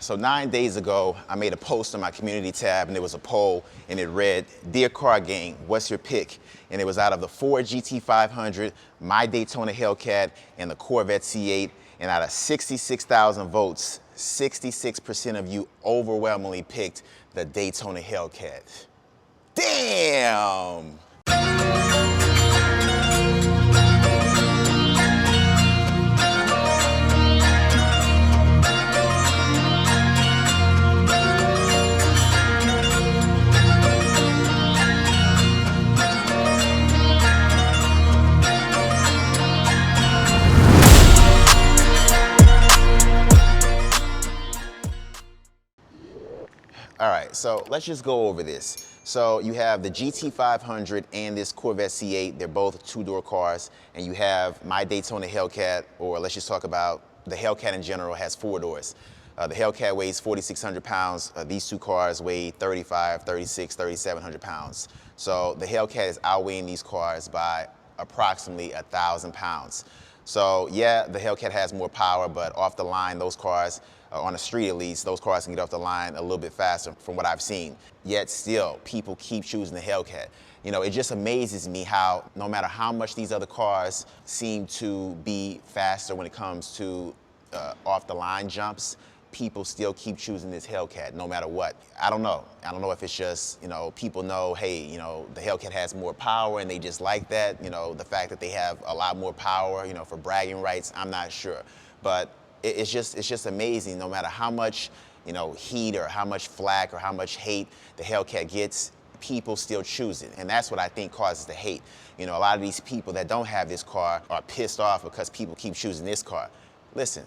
So 9 days ago, I made a post on my community tab and there was a poll and it read, "Dear Car Gang, what's your pick?" And it was out of the Ford GT500, my Daytona Hellcat, and the Corvette C8. And out of 66,000 votes, 66% of you overwhelmingly picked the Daytona Hellcat. Damn! All right, so let's just go over this. So you have the GT500 and this Corvette C8. They're both two-door cars. And you have my Daytona Hellcat, or let's just talk about the Hellcat in general, has 4 doors. The Hellcat weighs 4,600 pounds. These two cars weigh 35, 36, 3,700 pounds. So the Hellcat is outweighing these cars by approximately 1,000 pounds. So yeah, the Hellcat has more power, but off the line, those cars, on the street at least, those cars can get off the line a little bit faster from what I've seen. Yet still, people keep choosing the Hellcat. You know, it just amazes me how no matter how much these other cars seem to be faster when it comes to off the line jumps, people still keep choosing this Hellcat no matter what. I don't know. I don't know if it's just, you know, people know, hey, you know, the Hellcat has more power and they just like that. You know, the fact that they have a lot more power, you know, for bragging rights, I'm not sure. But it's just amazing no matter how much, you know, heat or how much flack or how much hate the Hellcat gets, people still choose it. And that's what I think causes the hate. You know, a lot of these people that don't have this car are pissed off because people keep choosing this car. Listen,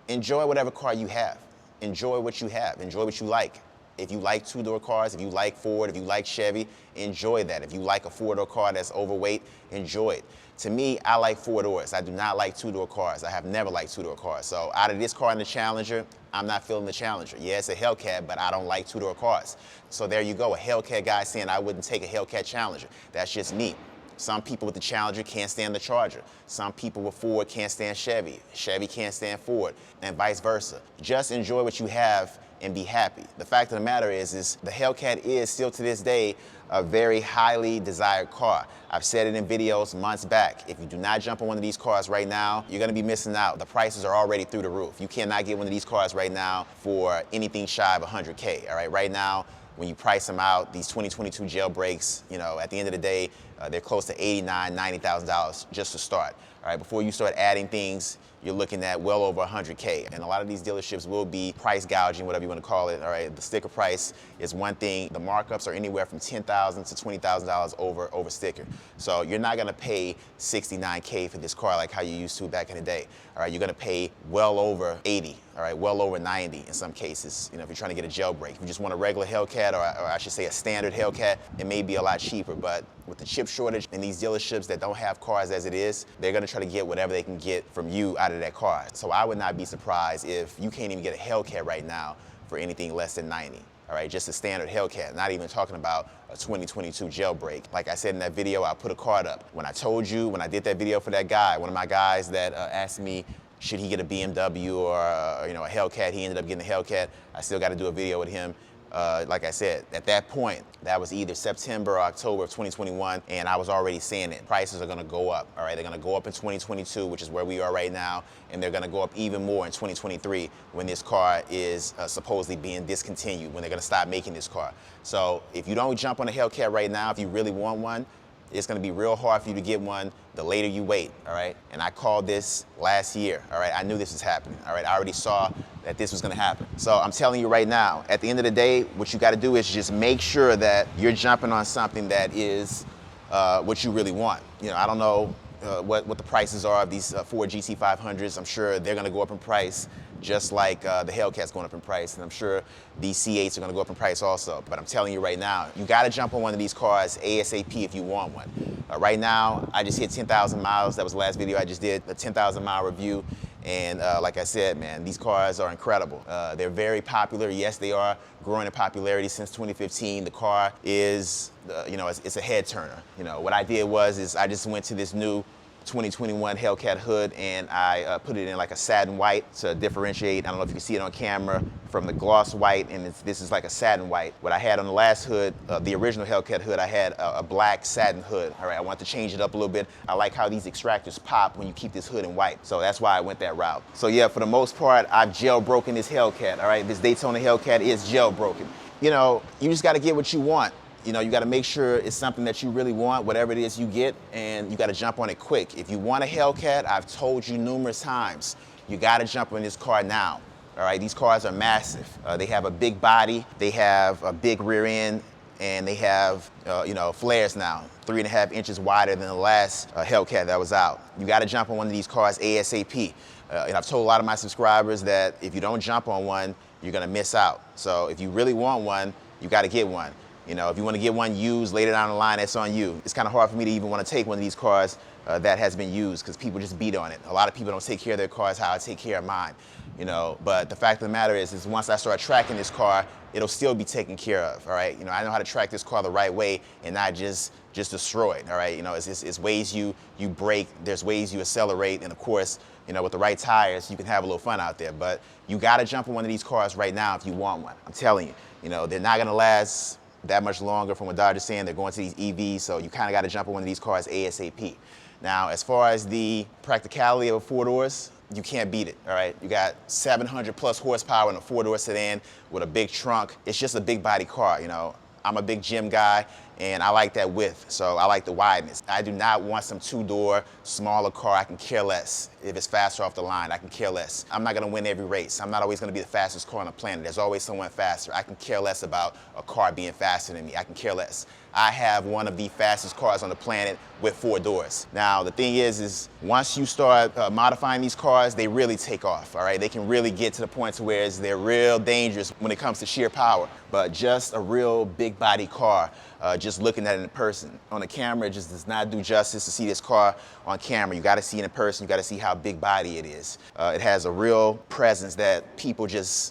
enjoy whatever car you have. Enjoy what you have. Enjoy what you like. If you like two-door cars, if you like Ford, if you like Chevy, enjoy that. If you like a four-door car that's overweight, enjoy it. To me, I like 4 doors. I do not like two-door cars. I have never liked two-door cars. So out of this car and the Challenger, I'm not feeling the Challenger. Yeah, it's a Hellcat, but I don't like two-door cars. So there you go, a Hellcat guy saying I wouldn't take a Hellcat Challenger. That's just me. Some people with the Challenger can't stand the Charger. Some people with Ford can't stand Chevy. Chevy can't stand Ford, and vice versa. Just enjoy what you have and be happy. The fact of the matter is the Hellcat is still to this day a very highly desired car. I've said it in videos months back. If you do not jump on one of these cars right now, you're gonna be missing out. The prices are already through the roof. You cannot get one of these cars right now for anything shy of 100K, all right? Right now, when you price them out, these 2022 jailbreaks, you know, at the end of the day, they're close to $89,000, $90,000 just to start. All right, before you start adding things, you're looking at well over 100K. And a lot of these dealerships will be price gouging, whatever you want to call it. All right, the sticker price is one thing. The markups are anywhere from $10,000 to $20,000 over sticker. So you're not going to pay 69K for this car like how you used to back in the day. All right, you're going to pay well over 80. All right, well over 90 in some cases, you know, if you're trying to get a jailbreak. If you just want a regular Hellcat, or I should say a standard Hellcat, it may be a lot cheaper. But with the chip shortage and these dealerships that don't have cars as it is, they're gonna try to get whatever they can get from you out of that car. So I would not be surprised if you can't even get a Hellcat right now for anything less than 90. All right, just a standard Hellcat, not even talking about a 2022 jailbreak. Like I said in that video, I put a card up. When I told you, when I did that video for that guy, one of my guys that asked me, should he get a BMW or you know, a Hellcat? He ended up getting a Hellcat. I still got to do a video with him. Like I said, at that point, that was either September or October of 2021, and I was already saying it. Prices are gonna go up, all right? They're gonna go up in 2022, which is where we are right now, and they're gonna go up even more in 2023 when this car is supposedly being discontinued, when they're gonna stop making this car. So if you don't jump on a Hellcat right now, if you really want one, it's gonna be real hard for you to get one the later you wait, all right? And I called this last year, all right? I knew this was happening, all right? I already saw that this was gonna happen. So I'm telling you right now, at the end of the day, what you gotta do is just make sure that you're jumping on something that is what you really want. You know, I don't know what the prices are of these Ford GT500s. I'm sure they're gonna go up in price, just like the Hellcat's going up in price, and I'm sure these C8s are gonna go up in price also. But I'm telling you right now, you gotta jump on one of these cars ASAP if you want one. Right now, I just hit 10,000 miles. That was the last video I just did, a 10,000 mile review. And like I said, man, these cars are incredible. They're very popular. Yes, they are growing in popularity since 2015. The car is, you know, it's a head turner. You know, what I did was I just went to this new 2021 Hellcat hood, and I put it in like a satin white to differentiate. I don't know if you can see it on camera from the gloss white, and this is like a satin white. What I had on the last hood, the original Hellcat hood, I had a black satin hood. All right, I want to change it up a little bit. I like how these extractors pop when you keep this hood in white, so that's why I went that route. So yeah, for the most part, I've jailbroken this Hellcat. All right, this Daytona Hellcat is jailbroken. You know, you just got to get what you want. You know, you got to make sure it's something that you really want, whatever it is you get, and you got to jump on it quick. If you want a Hellcat, I've told you numerous times, you got to jump on this car now. All right, these cars are massive. They have a big body, they have a big rear end, and they have, you know, flares now, 3.5 inches wider than the last Hellcat that was out. You got to jump on one of these cars ASAP. And I've told a lot of my subscribers that if you don't jump on one, you're gonna miss out. So if you really want one, you got to get one. You know, if you want to get one used later down the line, that's on you. It's kind of hard for me to even want to take one of these cars that has been used because people just beat on it. A lot of people don't take care of their cars how I take care of mine, you know. But the fact of the matter is once I start tracking this car, it'll still be taken care of, all right? You know, I know how to track this car the right way and not just destroy it, all right? You know, it's ways you brake, there's ways you accelerate, and of course, you know, with the right tires, you can have a little fun out there. But you got to jump on one of these cars right now if you want one. I'm telling you, you know, they're not going to last that much longer from what Dodge is saying. They're going to these EVs, so you kind of got to jump on one of these cars ASAP. Now, as far as the practicality of 4 doors, you can't beat it, all right? You got 700 plus horsepower in a 4-door sedan with a big trunk. It's just a big body car, you know. I'm a big gym guy, and I like that width, so I like the wideness. I do not want some 2-door, smaller car. I can care less. If it's faster off the line, I can care less. I'm not gonna win every race. I'm not always gonna be the fastest car on the planet. There's always someone faster. I can care less about a car being faster than me. I can care less. I have one of the fastest cars on the planet with 4 doors. Now, the thing is once you start modifying these cars, they really take off, all right? They can really get to the point to where they're real dangerous when it comes to sheer power. But just a real big body car, just looking at it in person. On the camera, it just does not do justice to see this car on camera. You gotta see it in person, you gotta see how big body it is. It has a real presence that people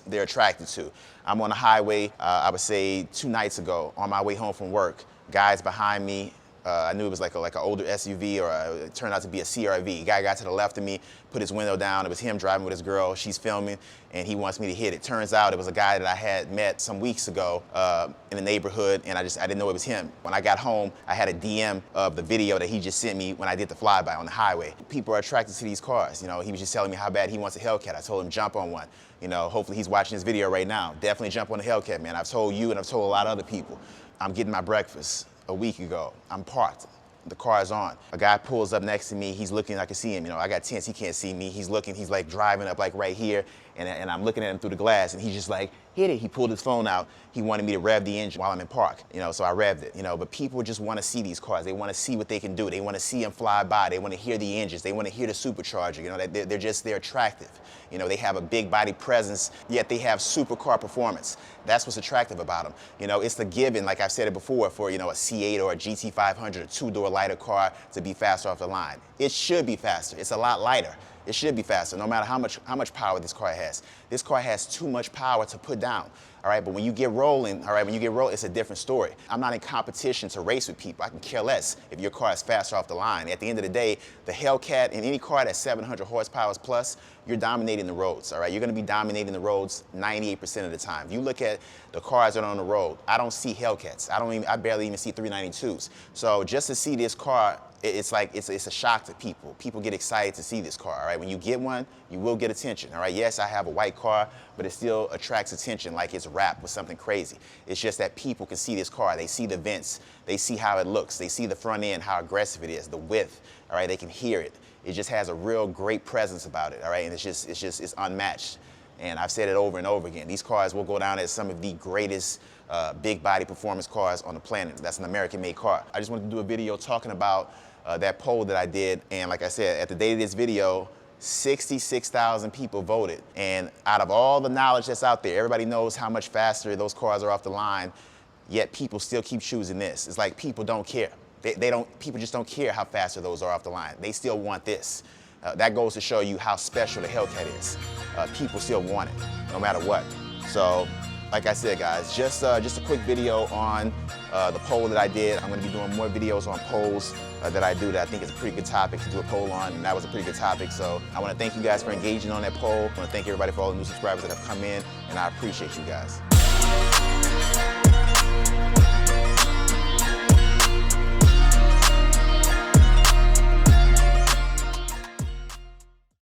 they're attracted to. I'm on the highway, I would say 2 nights ago, on my way home from work. Guys behind me, I knew it was like an older SUV, or it turned out to be a CRV. Guy got to the left of me, put his window down. It was him driving with his girl. She's filming, and he wants me to hit it. Turns out it was a guy that I had met some weeks ago in the neighborhood, and I didn't know it was him. When I got home, I had a DM of the video that he just sent me when I did the flyby on the highway. People are attracted to these cars. You know, he was just telling me how bad he wants a Hellcat. I told him jump on one. You know, hopefully he's watching this video right now. Definitely jump on the Hellcat, man. I've told you and I've told a lot of other people. I'm getting my breakfast a week ago. I'm parked. The car is on. A guy pulls up next to me. He's looking, I can see him. You know, I got tints, he can't see me. He's looking, he's like driving up like right here, and I'm looking at him through the glass, and he's just like, hit it. He pulled his phone out. He wanted me to rev the engine while I'm in park. You know, so I revved it. You know, but people just want to see these cars. They want to see what they can do. They want to see them fly by. They want to hear the engines. They want to hear the supercharger. You know, they're attractive. You know, they have a big body presence, yet they have supercar performance. That's what's attractive about them. You know, it's the given, like I've said it before, for, you know, a C8 or a GT500, a 2-door lighter car to be faster off the line. It should be faster. It's a lot lighter. It should be faster, no matter how much power this car has. This car has too much power to put down. All right, but when you get rolling, all right, it's a different story. I'm not in competition to race with people. I can care less if your car is faster off the line. At the end of the day, the Hellcat and any car that's 700 horsepower plus, you're dominating the roads, all right? You're gonna be dominating the roads 98% of the time. If you look at the cars that are on the road, I don't see Hellcats. I barely even see 392s. So just to see this car, it's a shock to people. People get excited to see this car, all right? When you get one, you will get attention, all right? Yes, I have a white car, but it still attracts attention like it's wrapped with something crazy. It's just that people can see this car. They see the vents. They see how it looks. They see the front end, how aggressive it is, the width, all right? They can hear it. It just has a real great presence about it, all right? And it's unmatched. And I've said it over and over again. These cars will go down as some of the greatest big body performance cars on the planet. That's an American-made car. I just wanted to do a video talking about that poll that I did, and like I said, at the date of this video, 66,000 people voted. And out of all the knowledge that's out there, everybody knows how much faster those cars are off the line, yet people still keep choosing this. It's like people don't care. People just don't care how faster those are off the line. They still want this. That goes to show you how special the Hellcat is. People still want it, no matter what. So, like I said, guys, just a quick video on the poll that I did. I'm gonna be doing more videos on polls that I do that I think is a pretty good topic to do a poll on, and that was a pretty good topic. So I want to thank you guys for engaging on that poll. I want to thank everybody for all the new subscribers that have come in, and I appreciate you guys.